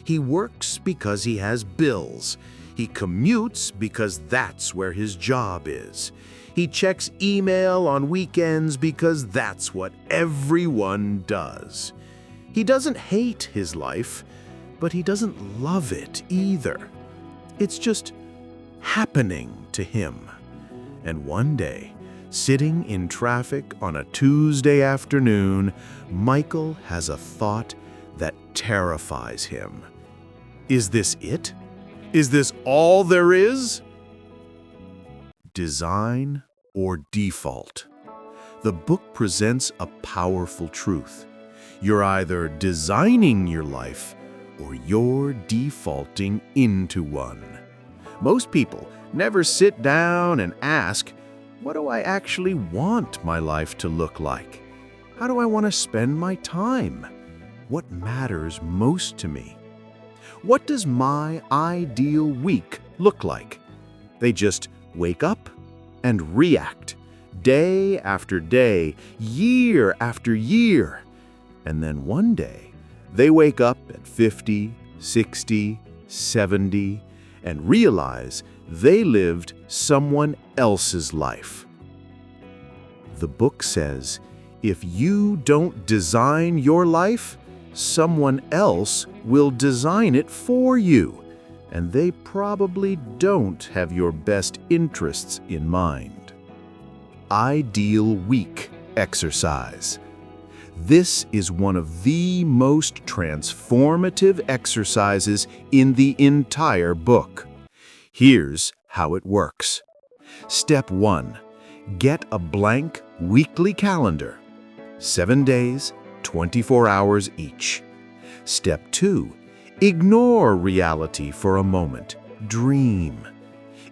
He works because he has bills. He commutes because that's where his job is. He checks email on weekends because that's what everyone does. He doesn't hate his life, but he doesn't love it either. It's just happening to him. And one day, sitting in traffic on a Tuesday afternoon, Michael has a thought that terrifies him. Is this it? Is this all there is? Design or default? The book presents a powerful truth. You're either designing your life or you're defaulting into one. Most people never sit down and ask, what do I actually want my life to look like? How do I want to spend my time? What matters most to me? What does my ideal week look like? They just wake up and react, day after day, year after year. And then one day, they wake up at 50, 60, 70, and realize they lived someone else's life. The book says, if you don't design your life, someone else will design it for you, and they probably don't have your best interests in mind. Ideal Week Exercise. This is one of the most transformative exercises in the entire book. Here's how it works. Step 1. Get a blank weekly calendar. 7 days, 24 hours each. Step 2. Ignore reality for a moment. Dream.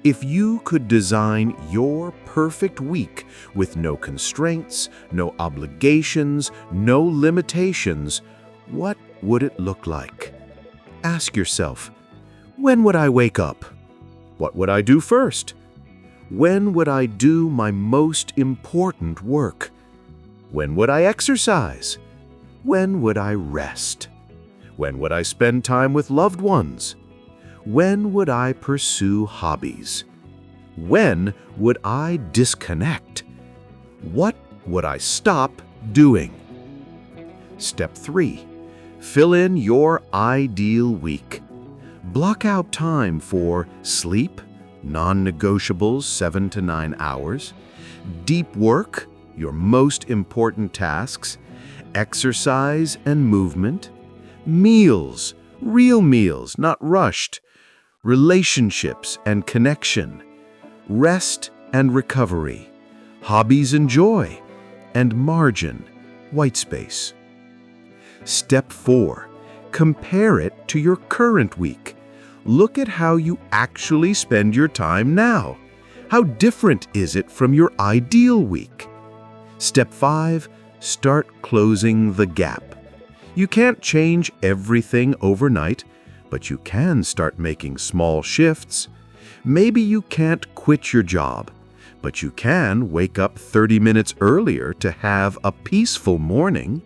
If you could design your perfect week with no constraints, no obligations, no limitations, what would it look like? Ask yourself, when would I wake up? What would I do first? When would I do my most important work? When would I exercise? When would I rest? When would I spend time with loved ones? When would I pursue hobbies? When would I disconnect? What would I stop doing? Step 3. Fill in your ideal week. Block out time for sleep, non-negotiables 7 to 9 hours, deep work, your most important tasks, exercise and movement, meals, real meals, not rushed, relationships and connection, rest and recovery, hobbies and joy, and margin, white space. Step 4. Compare it to your current week. Look at how you actually spend your time now. How different is it from your ideal week? Step 5. Start closing the gap. You can't change everything overnight, but you can start making small shifts. Maybe you can't quit your job, but you can wake up 30 minutes earlier to have a peaceful morning.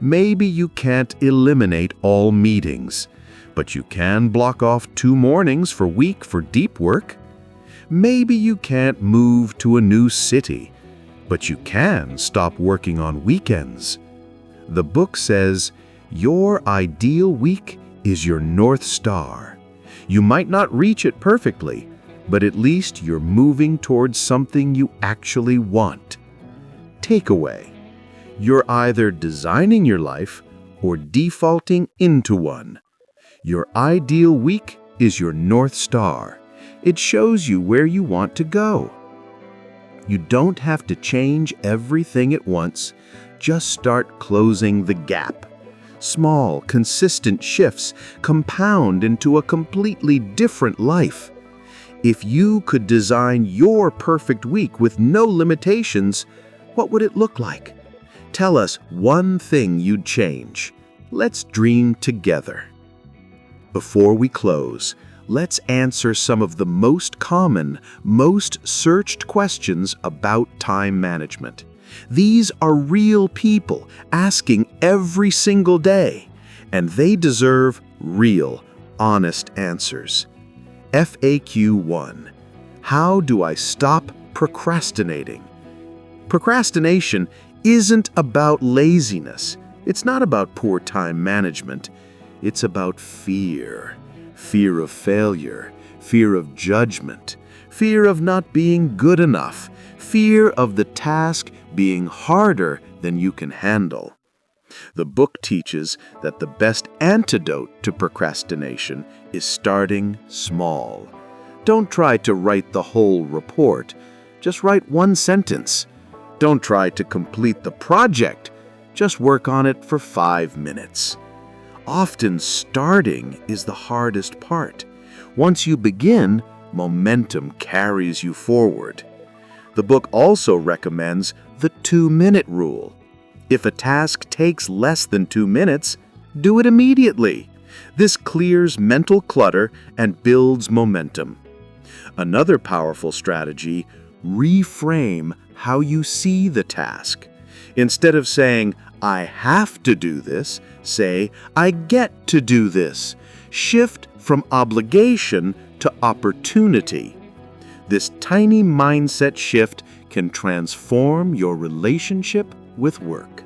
Maybe you can't eliminate all meetings, but you can block off 2 mornings per week for deep work. Maybe you can't move to a new city, but you can stop working on weekends. The book says, your ideal week is your North Star. You might not reach it perfectly, but at least you're moving towards something you actually want. Takeaway: you're either designing your life or defaulting into one. Your ideal week is your North Star. It shows you where you want to go. You don't have to change everything at once. Just start closing the gap. Small, consistent shifts compound into a completely different life. If you could design your perfect week with no limitations, what would it look like? Tell us one thing you'd change. Let's dream together. Before we close, let's answer some of the most common, most searched questions about time management. These are real people asking every single day, and they deserve real, honest answers. FAQ 1. How do I stop procrastinating? Procrastination isn't about laziness. It's not about poor time management. It's about fear. Fear of failure, fear of judgment, fear of not being good enough, fear of the task being harder than you can handle. The book teaches that the best antidote to procrastination is starting small. Don't try to write the whole report. Just write one sentence. Don't try to complete the project. Just work on it for 5 minutes. Often starting is the hardest part. Once you begin, momentum carries you forward. The book also recommends the 2-minute rule. If a task takes less than 2 minutes, do it immediately. This clears mental clutter and builds momentum. Another powerful strategy: reframe how you see the task. Instead of saying, "I have to do this," say, "I get to do this." Shift from obligation to opportunity. This tiny mindset shift can transform your relationship with work.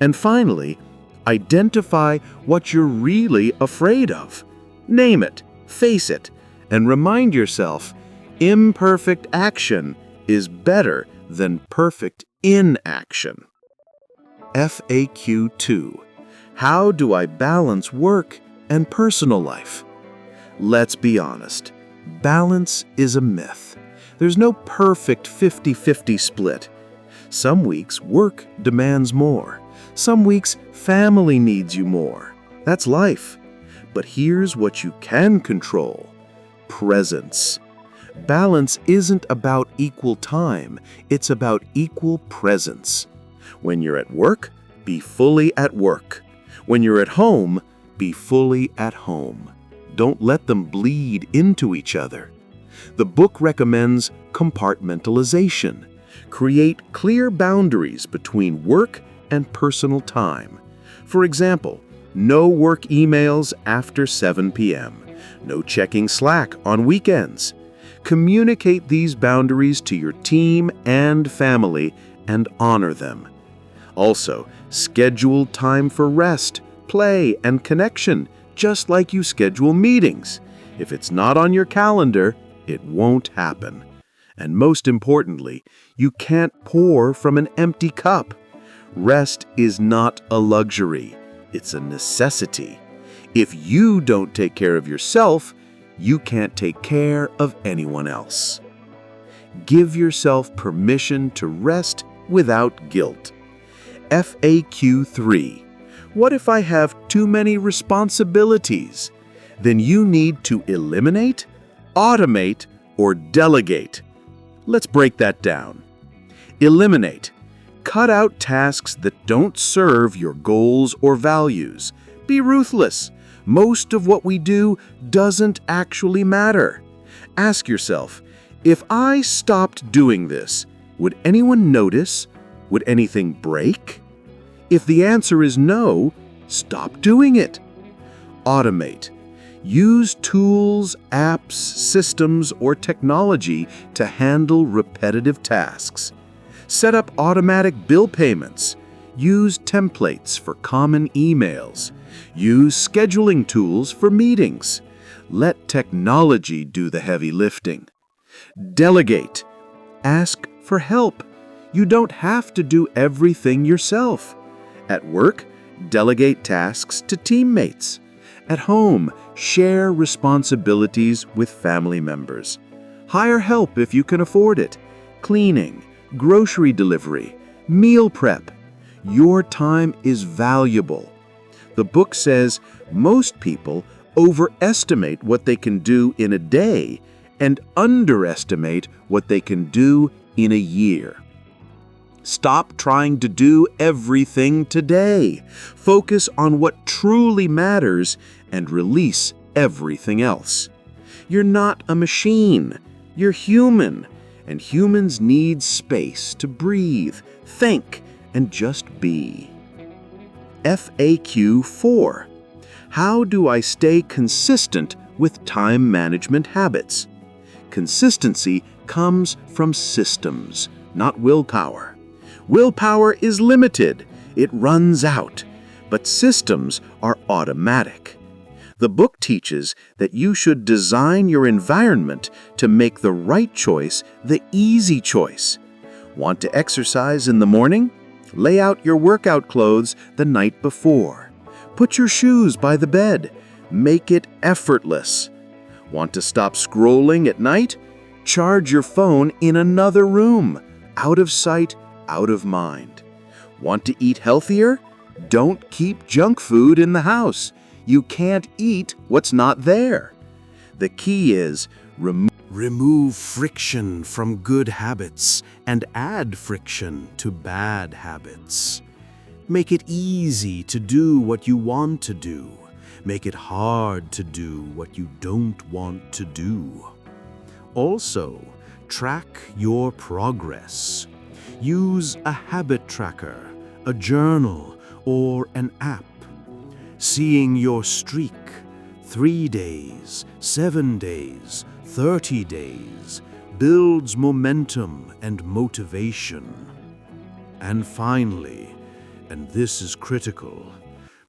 And finally, identify what you're really afraid of. Name it, face it, and remind yourself, imperfect action is better than perfect inaction. FAQ 2. How do I balance work and personal life? Let's be honest, balance is a myth. There's no perfect 50-50 split. Some weeks work demands more. Some weeks family needs you more. That's life. But here's what you can control: presence. Balance isn't about equal time, it's about equal presence. When you're at work, be fully at work. When you're at home, be fully at home. Don't let them bleed into each other. The book recommends compartmentalization. Create clear boundaries between work and personal time. For example, no work emails after 7 p.m. No checking Slack on weekends. Communicate these boundaries to your team and family and honor them. Also, schedule time for rest, play, and connection, just like you schedule meetings. If it's not on your calendar, it won't happen. And most importantly, you can't pour from an empty cup. Rest is not a luxury, it's a necessity. If you don't take care of yourself, you can't take care of anyone else. Give yourself permission to rest without guilt. FAQ 3. What if I have too many responsibilities? Then you need to eliminate, automate, or delegate. Let's break that down. Eliminate. Cut out tasks that don't serve your goals or values. Be ruthless. Most of what we do doesn't actually matter. Ask yourself, if I stopped doing this, would anyone notice? Would anything break? If the answer is no, stop doing it. Automate. Use tools, apps, systems, or technology to handle repetitive tasks. Set up automatic bill payments. Use templates for common emails. Use scheduling tools for meetings. Let technology do the heavy lifting. Delegate. Ask for help. You don't have to do everything yourself. At work, delegate tasks to teammates. At home, share responsibilities with family members. Hire help if you can afford it. Cleaning, grocery delivery, meal prep. Your time is valuable. The book says most people overestimate what they can do in a day and underestimate what they can do in a year. Stop trying to do everything today. Focus on what truly matters and release everything else. You're not a machine. You're human, and humans need space to breathe, think, and just be. FAQ 4. How do I stay consistent with time management habits? Consistency comes from systems, not willpower. Willpower is limited. It runs out. But systems are automatic. The book teaches that you should design your environment to make the right choice the easy choice. Want to exercise in the morning? Lay out your workout clothes the night before. Put your shoes by the bed. Make it effortless. Want to stop scrolling at night? Charge your phone in another room, out of sight, out of mind. Want to eat healthier? Don't keep junk food in the house. You can't eat what's not there. The key is remove friction from good habits and add friction to bad habits. Make it easy to do what you want to do. Make it hard to do what you don't want to do. Also, track your progress. Use a habit tracker, a journal, or an app. Seeing your streak, 3 days, 7 days, 30 days, builds momentum and motivation. And finally, and this is critical,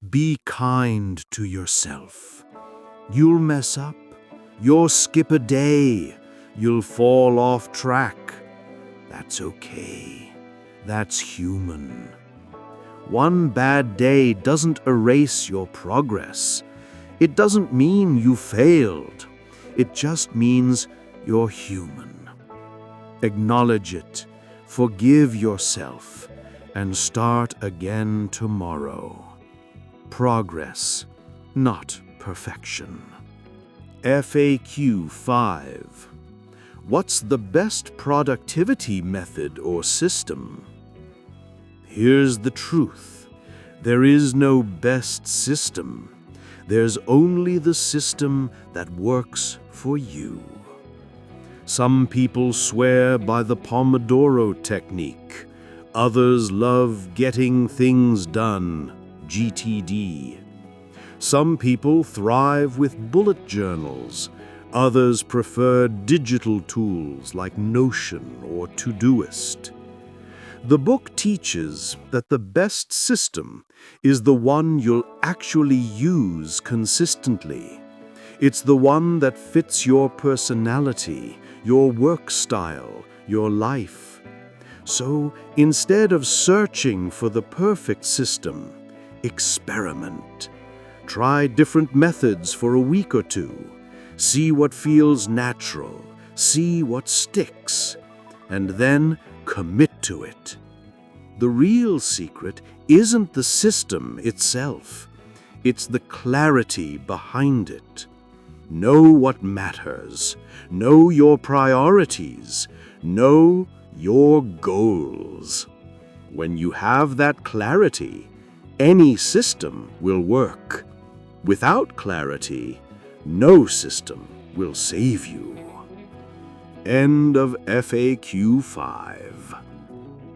be kind to yourself. You'll mess up, you'll skip a day, you'll fall off track. That's okay. That's human. One bad day doesn't erase your progress. It doesn't mean you failed. It just means you're human. Acknowledge it, forgive yourself, and start again tomorrow. Progress, not perfection. FAQ 5. What's the best productivity method or system? Here's the truth. There is no best system. There's only the system that works for you. Some people swear by the Pomodoro technique. Others love getting things done, GTD. Some people thrive with bullet journals. Others prefer digital tools like Notion or Todoist. The book teaches that the best system is the one you'll actually use consistently. It's the one that fits your personality, your work style, your life. So instead of searching for the perfect system, experiment. Try different methods for a week or two. See what feels natural. See what sticks. And then commit to it. The real secret isn't the system itself. It's the clarity behind it. Know what matters. Know your priorities. Know your goals. When you have that clarity, any system will work. Without clarity, no system will save you. End of FAQ 5.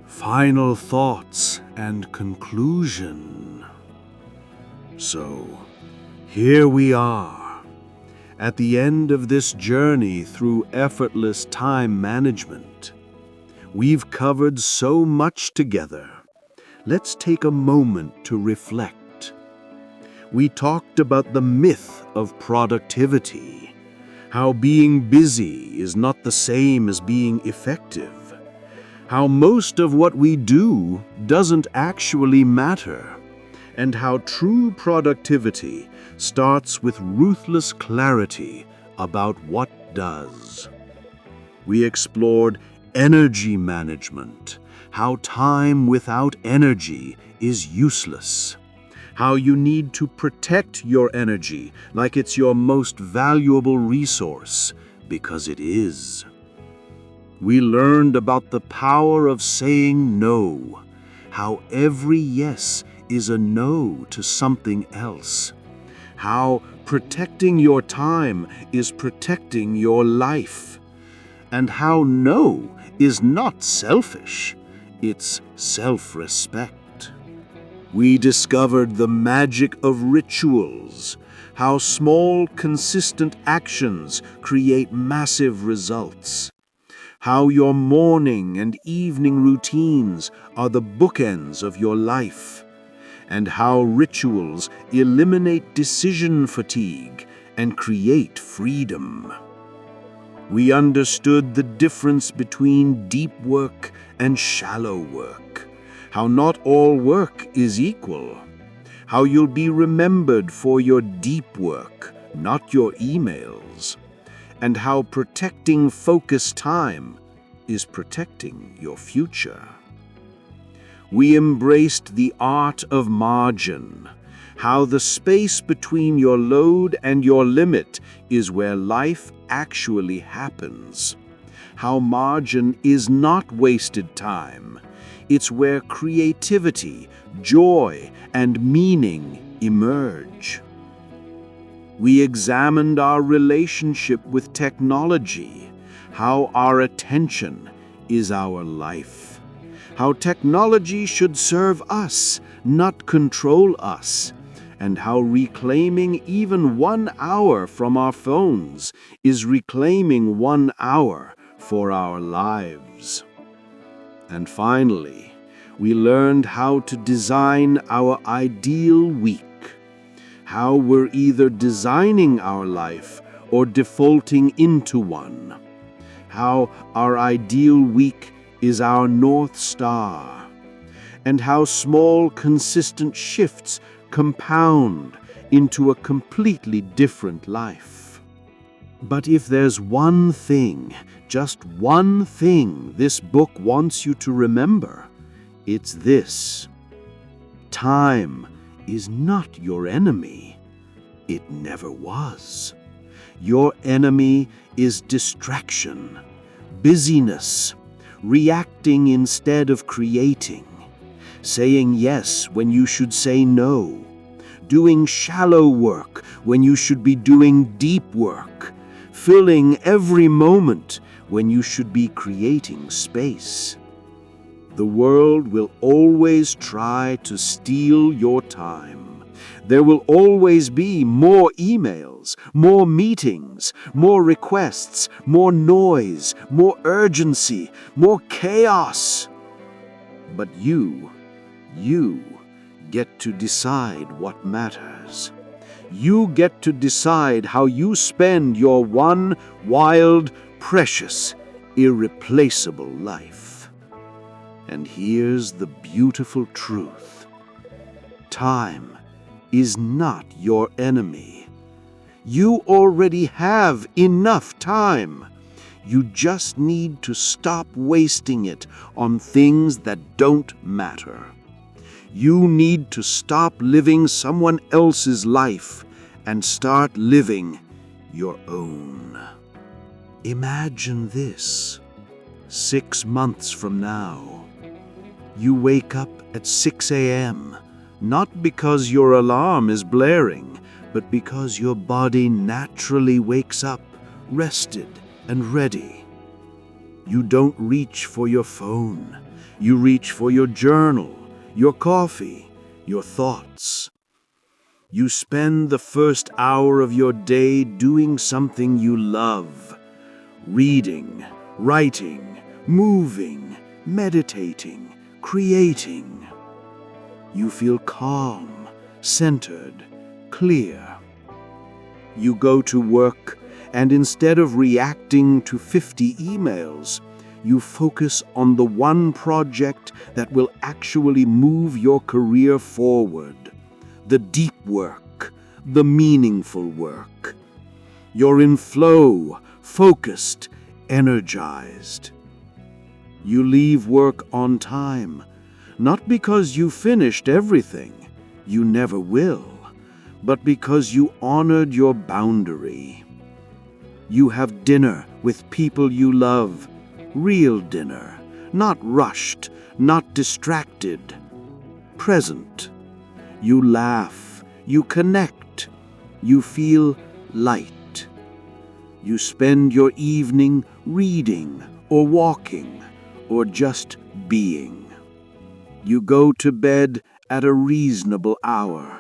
Final thoughts and conclusion. So, here we are, at the end of this journey through effortless time management. We've covered so much together. Let's take a moment to reflect. We talked about the myth of productivity, how being busy is not the same as being effective, how most of what we do doesn't actually matter, and how true productivity starts with ruthless clarity about what does. We explored energy management, how time without energy is useless, how you need to protect your energy like it's your most valuable resource, because it is. We learned about the power of saying no, how every yes is a no to something else, how protecting your time is protecting your life, and how no is not selfish, it's self-respect. We discovered the magic of rituals, how small, consistent actions create massive results, how your morning and evening routines are the bookends of your life, and how rituals eliminate decision fatigue and create freedom. We understood the difference between deep work and shallow work, how not all work is equal, how you'll be remembered for your deep work, not your emails, and how protecting focused time is protecting your future. We embraced the art of margin, how the space between your load and your limit is where life actually happens. How margin is not wasted time. It's where creativity, joy, and meaning emerge. We examined our relationship with technology, how our attention is our life. How technology should serve us, not control us, and how reclaiming even 1 hour from our phones is reclaiming 1 hour for our lives. And finally, we learned how to design our ideal week, how we're either designing our life or defaulting into one, how our ideal week is our North Star, and how small, consistent shifts compound into a completely different life. But if there's one thing, just one thing this book wants you to remember, it's this: time is not your enemy. It never was. Your enemy is distraction, busyness, reacting instead of creating, saying yes when you should say no, doing shallow work when you should be doing deep work, filling every moment when you should be creating space. The world will always try to steal your time. There will always be more emails, more meetings, more requests, more noise, more urgency, more chaos. But you get to decide what matters. You get to decide how you spend your one wild, precious, irreplaceable life. And here's the beautiful truth: time is not your enemy. You already have enough time. You just need to stop wasting it on things that don't matter. You need to stop living someone else's life and start living your own. Imagine this: 6 months from now, you wake up at 6 a.m., not because your alarm is blaring, but because your body naturally wakes up, rested and ready. You don't reach for your phone. You reach for your journal, your coffee, your thoughts. You spend the first hour of your day doing something you love: reading, writing, moving, meditating, creating. You feel calm, centered, clear. You go to work, and instead of reacting to 50 emails, you focus on the one project that will actually move your career forward: the deep work, the meaningful work. You're in flow, focused, energized. You leave work on time, not because you finished everything, you never will, but because you honored your boundary. You have dinner with people you love, real dinner, not rushed, not distracted, present. You laugh, you connect, you feel light. You spend your evening reading or walking or just being. You go to bed at a reasonable hour.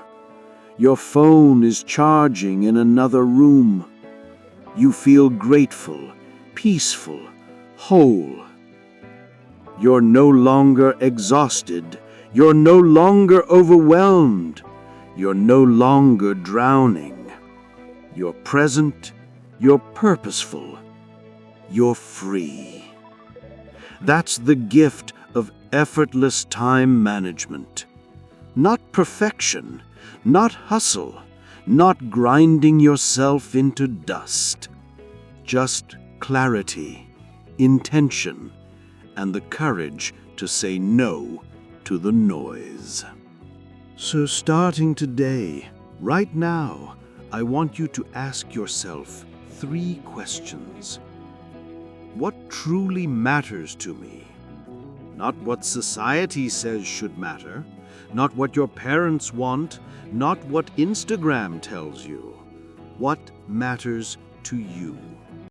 Your phone is charging in another room. You feel grateful, peaceful, whole. You're no longer exhausted. You're no longer overwhelmed. You're no longer drowning. You're present. You're purposeful. You're free. That's the gift of effortless time management. Not perfection, not hustle, not grinding yourself into dust. Just clarity, intention, and the courage to say no to the noise. So starting today, right now, I want you to ask yourself 3 questions. What truly matters to me? Not what society says should matter, not what your parents want, not what Instagram tells you. What matters to you?